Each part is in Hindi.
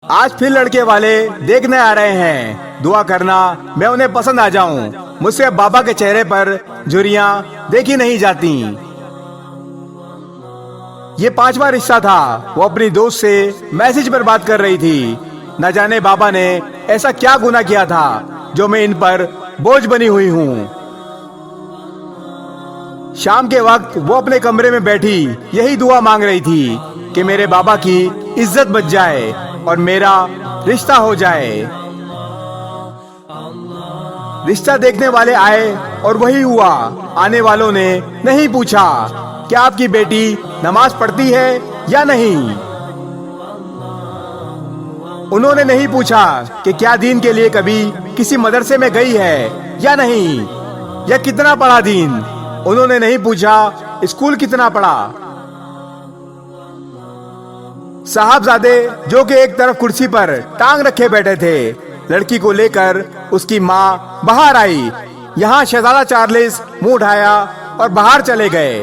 आज फिर लड़के वाले देखने आ रहे हैं। दुआ करना मैं उन्हें पसंद आ जाऊं। मुझसे अब बाबा के चेहरे पर झुर्रियां देखी नहीं जाती। ये 5वां रिश्ता था। वो अपनी दोस्त से मैसेज पर बात कर रही थी। न जाने बाबा ने ऐसा क्या गुनाह किया था जो मैं इन पर बोझ बनी हुई हूँ। शाम के वक्त वो अपने कमरे में बैठी यही दुआ मांग रही थी कि मेरे बाबा की इज्जत बच जाए और मेरा रिश्ता हो जाए। रिश्ता देखने वाले आए और वही हुआ। आने वालों ने नहीं पूछा क्या आपकी बेटी नमाज पढ़ती है या नहीं। उन्होंने नहीं पूछा कि क्या दीन के लिए कभी किसी मदरसे में गई है या नहीं, या कितना पढ़ा दीन। उन्होंने नहीं पूछा स्कूल कितना पढ़ा। साहबजादे जो कि एक तरफ कुर्सी पर टांग रखे बैठे थे, लड़की को लेकर उसकी माँ बाहर आई। यहाँ शहजादा चार्ल्स मुंह उठाया और बाहर चले गए।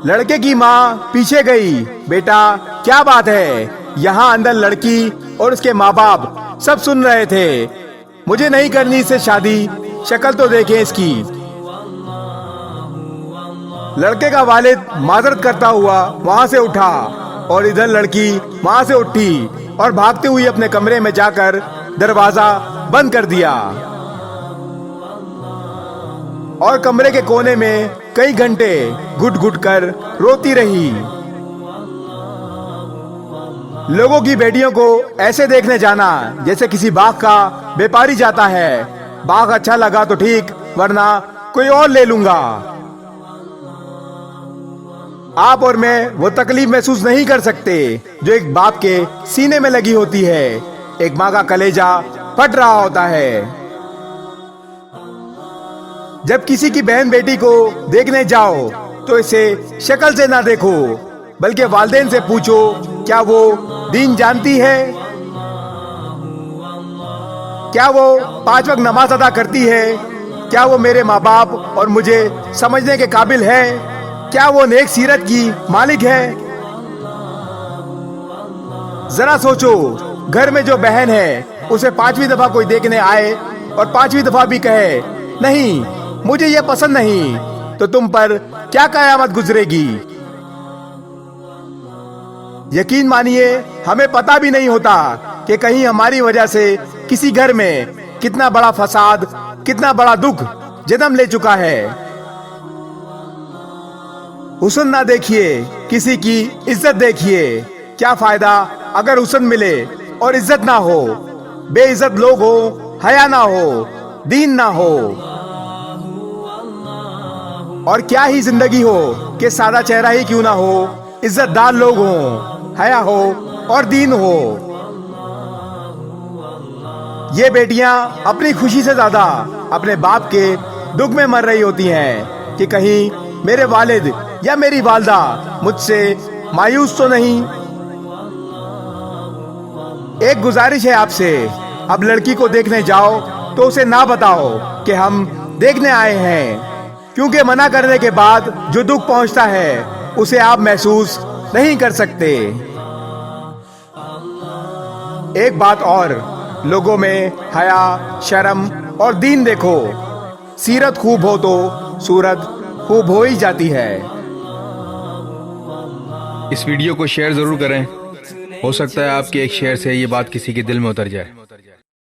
लड़के की माँ पीछे गई। बेटा क्या बात है? यहाँ अंदर लड़की और उसके माँ बाप सब सुन रहे थे। मुझे नहीं करनी इससे शादी, शक्ल तो देखें इसकी। लड़के का वालिद माजरत करता हुआ वहाँ से उठा और इधर लड़की वहाँ से उठी और भागते हुए अपने कमरे में जाकर दरवाजा बंद कर दिया और कमरे के कोने में कई घंटे घुट घुट कर रोती रही। लोगों की बेटियों को ऐसे देखने जाना जैसे किसी बाग का व्यापारी जाता है। बाग अच्छा लगा तो ठीक, वरना कोई और ले लूंगा। आप और मैं वो तकलीफ महसूस नहीं कर सकते जो एक बाप के सीने में लगी होती है। एक माँ का कलेजा फट रहा होता है। जब किसी की बहन बेटी को देखने जाओ तो इसे शक्ल से ना देखो, बल्कि वालिदैन से पूछो क्या वो दीन जानती है, क्या वो 5 वक्त नमाज अदा करती है, क्या वो मेरे माँ बाप और मुझे समझने के काबिल है, क्या वो नेक सीरत की मालिक है। जरा सोचो, घर में जो बहन है उसे 5वीं दफा कोई देखने आए और 5वीं दफा भी कहे नहीं मुझे ये पसंद नहीं, तो तुम पर क्या कयामत गुजरेगी। यकीन मानिए हमें पता भी नहीं होता कि कहीं हमारी वजह से किसी घर में कितना बड़ा फसाद, कितना बड़ा दुख जन्म ले चुका है। हुस्न ना देखिए, किसी की इज्जत देखिए। क्या फायदा अगर हुस्न मिले और इज्जत ना हो। बेइज्जत लोग हो, हया ना हो, दीन ना हो। और क्या ही जिंदगी हो कि सादा चेहरा ही क्यों ना हो, इज्जतदार लोग हो, हया हो और दीन हो। ये बेटियां अपनी खुशी से ज्यादा अपने बाप के दुख में मर रही होती हैं कि कहीं मेरे वालिद या मेरी वालदा मुझसे मायूस तो नहीं। एक गुजारिश है आपसे, अब लड़की को देखने जाओ तो उसे ना बताओ कि हम देखने आए हैं, क्योंकि मना करने के बाद जो दुख पहुंचता है उसे आप महसूस नहीं कर सकते। एक बात और, लोगों में हया, शर्म और दीन देखो। सीरत खूब हो तो सूरत खूब हो ही जाती है। इस वीडियो को शेयर जरूर करें। हो सकता है आपके एक शेयर से ये बात किसी के दिल में उतर जाए।